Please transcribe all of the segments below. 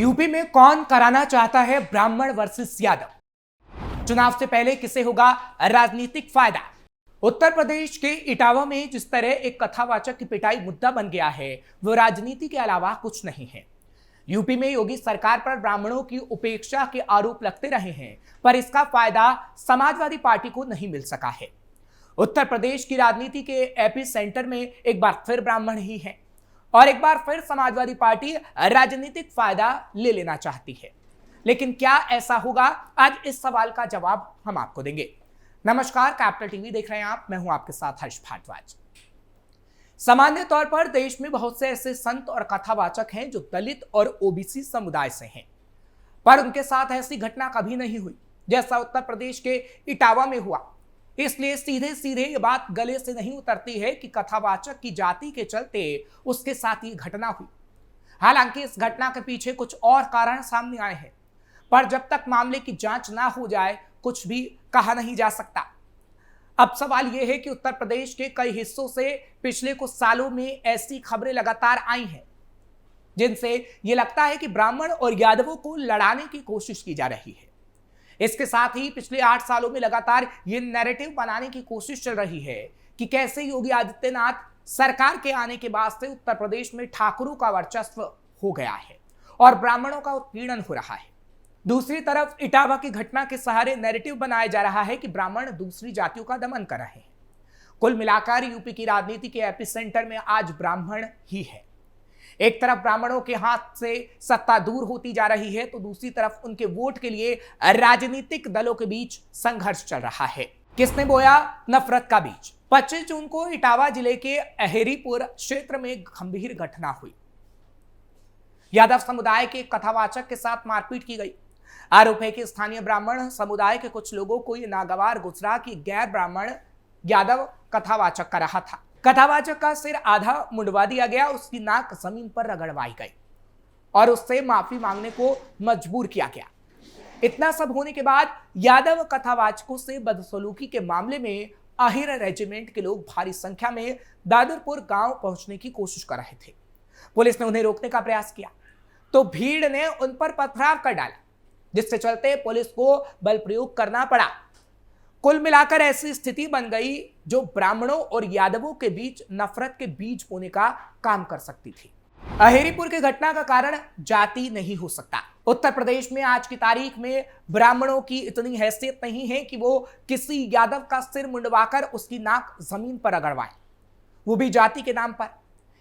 UP में कौन कराना चाहता है ब्राह्मण वर्सेस यादव? चुनाव से पहले किसे होगा राजनीतिक फायदा? उत्तर प्रदेश के इटावा में जिस तरह एक कथावाचक की पिटाई मुद्दा बन गया है, वो राजनीति के अलावा कुछ नहीं है। यूपी में योगी सरकार पर ब्राह्मणों की उपेक्षा के आरोप लगते रहे हैं, पर इसका फायदा समाजवादी पार्टी को नहीं मिल सका है। उत्तर प्रदेश की राजनीति के एपी सेंटर में एक बार फिर ब्राह्मण ही हैं और एक बार फिर समाजवादी पार्टी राजनीतिक फायदा ले लेना चाहती है। लेकिन क्या ऐसा होगा? आज इस सवाल का जवाब हम आपको देंगे। नमस्कार, कैपिटल टीवी देख रहे हैं आप। मैं हूं आपके साथ हर्ष भारद्वाज। सामान्य तौर पर देश में बहुत से ऐसे संत और कथावाचक हैं जो दलित और ओबीसी समुदाय से हैं, पर उनके साथ ऐसी घटना कभी नहीं हुई जैसा उत्तर प्रदेश के इटावा में हुआ। इसलिए सीधे सीधे ये बात गले से नहीं उतरती है कि कथावाचक की जाति के चलते उसके साथ ये घटना हुई। हालांकि इस घटना के पीछे कुछ और कारण सामने आए हैं, पर जब तक मामले की जांच ना हो जाए कुछ भी कहा नहीं जा सकता। अब सवाल यह है कि उत्तर प्रदेश के कई हिस्सों से पिछले कुछ सालों में ऐसी खबरें लगातार आई हैं जिनसे ये लगता है कि ब्राह्मण और यादवों को लड़ाने की कोशिश की जा रही है। इसके साथ ही पिछले 8 सालों में लगातार ये नैरेटिव बनाने की कोशिश चल रही है कि कैसे योगी आदित्यनाथ सरकार के आने के बाद से उत्तर प्रदेश में ठाकुरों का वर्चस्व हो गया है और ब्राह्मणों का उत्पीड़न हो रहा है। दूसरी तरफ इटावा की घटना के सहारे नैरेटिव बनाया जा रहा है कि ब्राह्मण दूसरी जातियों का दमन कर रहे हैं। कुल मिलाकर यूपी की राजनीति के एपिसेंटर में आज ब्राह्मण ही है। एक तरफ ब्राह्मणों के हाथ से सत्ता दूर होती जा रही है, तो दूसरी तरफ उनके वोट के लिए राजनीतिक दलों के बीच संघर्ष चल रहा है। किसने बोया नफरत का बीज? 25 जून को इटावा जिले के अहेरीपुर क्षेत्र में गंभीर घटना हुई। यादव समुदाय के कथावाचक के साथ मारपीट की गई। आरोप है कि स्थानीय ब्राह्मण समुदाय के कुछ लोगों को यह नागवार गुजरा कि गैर ब्राह्मण यादव कथावाचक कर रहा था। कथावाचक का सिर आधा मुंडवा दिया गया, उसकी नाक जमीन पर रगड़वाई गई और उससे माफी मांगने को मजबूर किया गया। इतना सब होने के बाद यादव कथावाचकों से बदसलूकी के मामले में अहिर रेजिमेंट के लोग भारी संख्या में दादरपुर गांव पहुंचने की कोशिश कर रहे थे। पुलिस ने उन्हें रोकने का प्रयास किया तो भीड़ ने उन पर पथराव कर डाला, जिससे चलते पुलिस को बल प्रयोग करना पड़ा। कुल मिलाकर ऐसी स्थिति बन गई जो ब्राह्मणों और यादवों के बीच नफरत के बीज बोने का काम कर सकती थी। अहेरीपुर की घटना का कारण जाति नहीं हो सकता। उत्तर प्रदेश में आज की तारीख में ब्राह्मणों की इतनी हैसियत नहीं है कि वो किसी यादव का सिर मुंडवाकर उसकी नाक जमीन पर रगड़वाएं, वो भी जाति के नाम पर।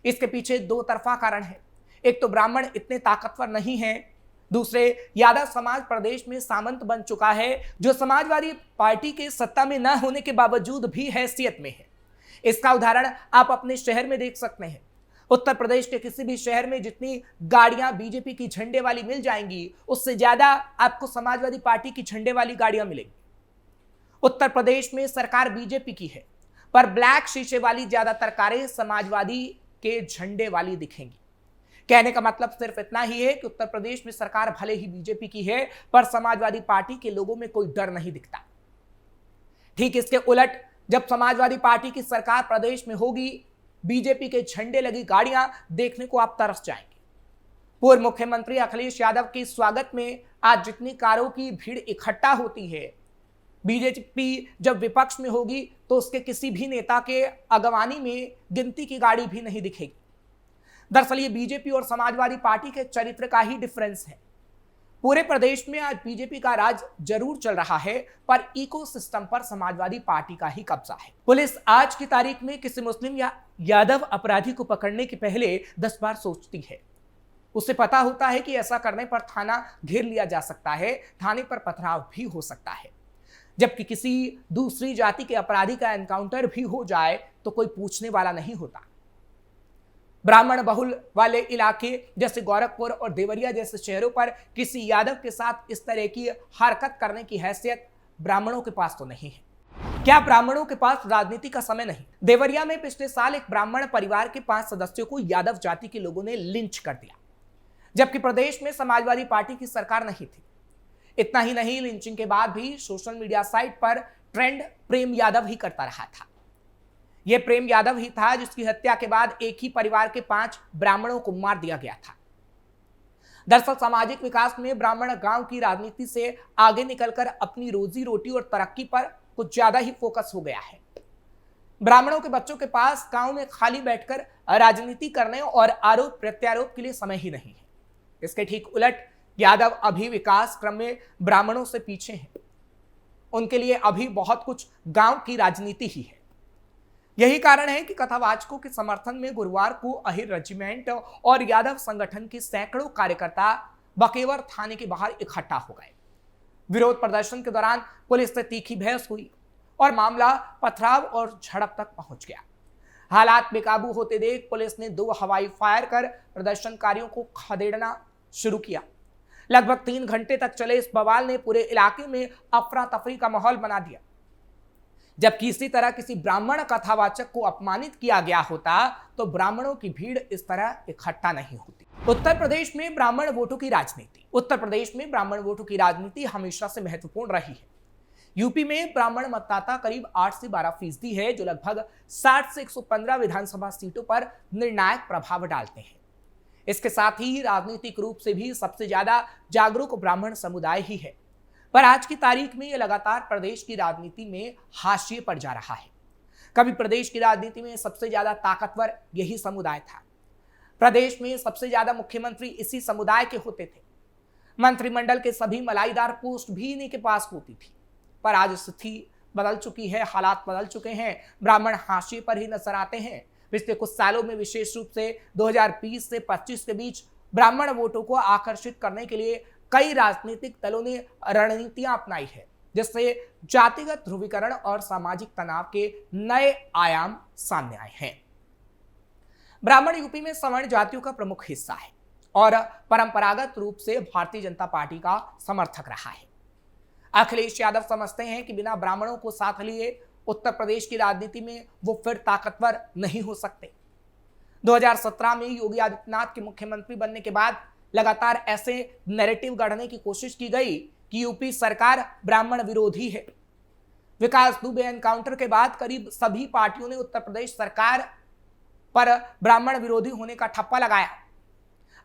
इसके पीछे दो तरफा कारण है। एक तो ब्राह्मण इतने ताकतवर नहीं है, दूसरे यादव समाज प्रदेश में सामंत बन चुका है, जो समाजवादी पार्टी के सत्ता में न होने के बावजूद भी हैसियत में है। इसका उदाहरण आप अपने शहर में देख सकते हैं। उत्तर प्रदेश के किसी भी शहर में जितनी गाड़ियां बीजेपी की झंडे वाली मिल जाएंगी, उससे ज्यादा आपको समाजवादी पार्टी की झंडे वाली गाड़ियां मिलेंगी। उत्तर प्रदेश में सरकार बीजेपी की है, पर ब्लैक शीशे वाली ज्यादातर कारें समाजवादी के झंडे वाली दिखेंगी। कहने का मतलब सिर्फ इतना ही है कि उत्तर प्रदेश में सरकार भले ही बीजेपी की है, पर समाजवादी पार्टी के लोगों में कोई डर नहीं दिखता। ठीक इसके उलट जब समाजवादी पार्टी की सरकार प्रदेश में होगी, बीजेपी के झंडे लगी गाड़ियां देखने को आप तरस जाएंगे। पूर्व मुख्यमंत्री अखिलेश यादव के स्वागत में आज जितनी कारों की भीड़ इकट्ठा होती है, बीजेपी जब विपक्ष में होगी तो उसके किसी भी नेता के अगवानी में गिनती की गाड़ी भी नहीं दिखेगी। दरअसल ये बीजेपी और समाजवादी पार्टी के चरित्र का ही डिफरेंस है। पूरे प्रदेश में आज बीजेपी का राज जरूर चल रहा है, पर इकोसिस्टम पर समाजवादी पार्टी का ही कब्जा है। पुलिस आज की तारीख में किसी मुस्लिम या यादव अपराधी को पकड़ने के पहले 10 बार सोचती है। उसे पता होता है कि ऐसा करने पर थाना घेर लिया जा सकता है, थाने पर पथराव भी हो सकता है। जबकि किसी दूसरी जाति के अपराधी का एनकाउंटर भी हो जाए तो कोई पूछने वाला नहीं होता। ब्राह्मण बहुल वाले इलाके जैसे गोरखपुर और देवरिया जैसे शहरों पर किसी यादव के साथ इस तरह की हरकत करने की हैसियत ब्राह्मणों के पास तो नहीं है। क्या ब्राह्मणों के पास राजनीति का समय नहीं? देवरिया में पिछले साल एक ब्राह्मण परिवार के 5 सदस्यों को यादव जाति के लोगों ने लिंच कर दिया, जबकि प्रदेश में समाजवादी पार्टी की सरकार नहीं थी। इतना ही नहीं, लिंचिंग के बाद भी सोशल मीडिया साइट पर ट्रेंड प्रेम यादव ही करता रहा था। यह प्रेम यादव ही था जिसकी हत्या के बाद एक ही परिवार के 5 ब्राह्मणों को मार दिया गया था। दरअसल सामाजिक विकास में ब्राह्मण गांव की राजनीति से आगे निकलकर अपनी रोजी रोटी और तरक्की पर कुछ ज्यादा ही फोकस हो गया है। ब्राह्मणों के बच्चों के पास गांव में खाली बैठकर राजनीति करने और आरोप प्रत्यारोप के लिए समय ही नहीं है। इसके ठीक उलट यादव अभी विकास क्रम में ब्राह्मणों से पीछे हैं। उनके लिए अभी बहुत कुछ गांव की राजनीति ही है। यही कारण है कि कथावाचकों के समर्थन में गुरुवार को अहिर रेजिमेंट और यादव संगठन के सैकड़ों कार्यकर्ता बकेवर थाने के बाहर इकट्ठा हो गए। विरोध प्रदर्शन के दौरान पुलिस से तीखी बहस हुई और मामला पथराव और झड़प तक पहुंच गया। हालात बेकाबू होते देख पुलिस ने 2 हवाई फायर कर प्रदर्शनकारियों को खदेड़ना शुरू किया। लगभग 3 घंटे तक चले इस बवाल ने पूरे इलाके में अफरा तफरी का माहौल बना दिया। जबकि इसी तरह किसी ब्राह्मण कथावाचक को अपमानित किया गया होता तो ब्राह्मणों की भीड़ इस तरह इकट्ठा नहीं होती। उत्तर प्रदेश में ब्राह्मण वोटों की राजनीति। उत्तर प्रदेश में ब्राह्मण वोटों की राजनीति हमेशा से महत्वपूर्ण रही है। यूपी में ब्राह्मण मतदाता करीब 8 से 12% है, जो लगभग 60 से 115 विधानसभा सीटों पर निर्णायक प्रभाव डालते हैं। इसके साथ ही राजनीतिक रूप से भी सबसे ज्यादा जागरूक ब्राह्मण समुदाय ही है। पर आज की तारीख में यह लगातार प्रदेश की राजनीति में हाशिए पर जा रहा है। कभी प्रदेश की राजनीति में सबसे ज्यादा ताकतवर यही समुदाय था। प्रदेश में सबसे ज्यादा मुख्यमंत्री इसी समुदाय के होते थे। मंत्रिमंडल के सभी मलाईदार पोस्ट भी इन्हीं के पास होती थी। पर आज स्थिति बदल चुकी है, हालात बदल चुके हैं। ब्राह्मण हाशिए पर ही नजर आते हैं। पिछले कुछ सालों में विशेष रूप से 2020 से 25 के बीच ब्राह्मण वोटों को आकर्षित करने के लिए कई राजनीतिक दलों ने रणनीतियां अपनाई है, जिससे जातिगत ध्रुवीकरण और सामाजिक तनाव के नए आयाम सामने आए हैं। ब्राह्मण यूपी में सवर्ण जातियों का प्रमुख हिस्सा है और परंपरागत रूप से भारतीय जनता पार्टी का समर्थक रहा है। अखिलेश यादव समझते हैं कि बिना ब्राह्मणों को साथ लिए उत्तर प्रदेश की राजनीति में वो फिर ताकतवर नहीं हो सकते। 2017 में योगी आदित्यनाथ के मुख्यमंत्री बनने के बाद लगातार ऐसे नैरेटिव गढ़ने की कोशिश की गई कि यूपी सरकार ब्राह्मण विरोधी है। विकास दुबे एनकाउंटर के बाद करीब सभी पार्टियों ने उत्तर प्रदेश सरकार पर ब्राह्मण विरोधी होने का ठप्पा लगाया।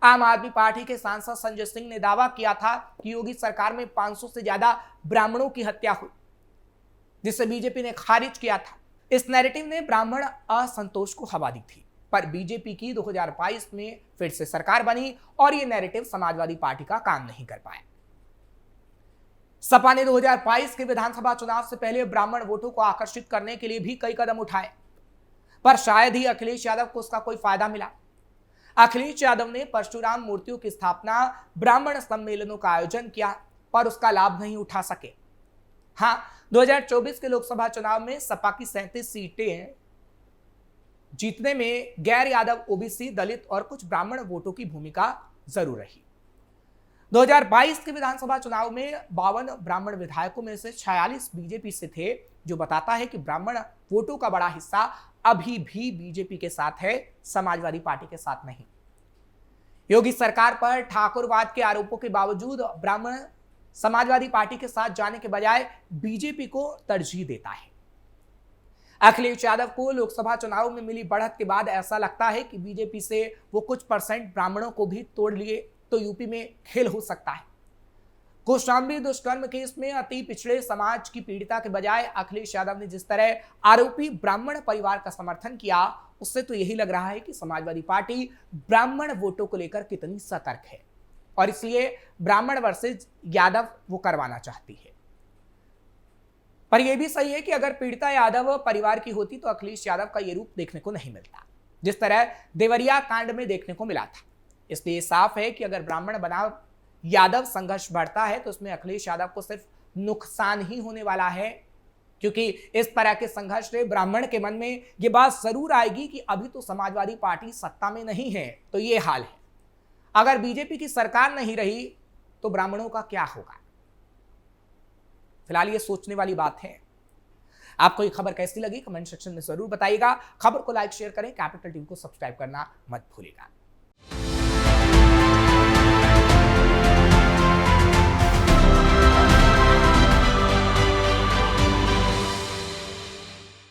आम आदमी पार्टी के सांसद संजय सिंह ने दावा किया था कि योगी सरकार में 500 से ज्यादा ब्राह्मणों की हत्या हुई, जिसे बीजेपी ने खारिज किया था। इस नैरेटिव ने ब्राह्मण असंतोष को हवा दी थी, पर बीजेपी की 2022 में फिर से सरकार बनी और यह नैरेटिव समाजवादी पार्टी का काम नहीं कर पाया। सपा ने 2022 के विधानसभा चुनाव से पहले ब्राह्मण वोटों को आकर्षित करने के लिए भी कई कदम उठाए, पर शायद ही अखिलेश यादव को उसका कोई फायदा मिला। अखिलेश यादव ने परशुराम मूर्तियों की स्थापना, ब्राह्मण सम्मेलनों का आयोजन किया, पर उसका लाभ नहीं उठा सके। हाँ, 2024 के लोकसभा चुनाव में सपा की 37 सीटें जीतने में गैर यादव, ओबीसी, दलित और कुछ ब्राह्मण वोटों की भूमिका जरूर रही। 2022 के विधानसभा चुनाव में 52 ब्राह्मण विधायकों में से 46 बीजेपी से थे, जो बताता है कि ब्राह्मण वोटों का बड़ा हिस्सा अभी भी बीजेपी के साथ है, समाजवादी पार्टी के साथ नहीं। योगी सरकार पर ठाकुरवाद के आरोपों के बावजूद ब्राह्मण समाजवादी पार्टी के साथ जाने के बजाय बीजेपी को तरजीह देता है। अखिलेश यादव को लोकसभा चुनाव में मिली बढ़त के बाद ऐसा लगता है कि बीजेपी से वो कुछ % ब्राह्मणों को भी तोड़ लिए तो यूपी में खेल हो सकता है। कौशाम्बी दुष्कर्म केस में अति पिछड़े समाज की पीड़िता के बजाय अखिलेश यादव ने जिस तरह आरोपी ब्राह्मण परिवार का समर्थन किया, उससे तो यही लग रहा है कि समाजवादी पार्टी ब्राह्मण वोटों को लेकर कितनी सतर्क है और इसलिए ब्राह्मण वर्सेज यादव वो करवाना चाहती है। पर यह भी सही है कि अगर पीड़िता यादव परिवार की होती तो अखिलेश यादव का यह रूप देखने को नहीं मिलता, जिस तरह देवरिया कांड में देखने को मिला था। इसलिए साफ है कि अगर ब्राह्मण बनाम यादव संघर्ष बढ़ता है तो उसमें अखिलेश यादव को सिर्फ नुकसान ही होने वाला है, क्योंकि इस तरह के संघर्ष से ब्राह्मण के मन में यह बात जरूर आएगी कि अभी तो समाजवादी पार्टी सत्ता में नहीं है, तो ये हाल है। अगर बीजेपी की सरकार नहीं रही तो ब्राह्मणों का क्या होगा? फिलहाल ये सोचने वाली बात है। आपको ये खबर कैसी लगी कमेंट सेक्शन में जरूर बताइएगा। खबर को लाइक शेयर करें, कैपिटल टीवी को सब्सक्राइब करना मत भूलिएगा।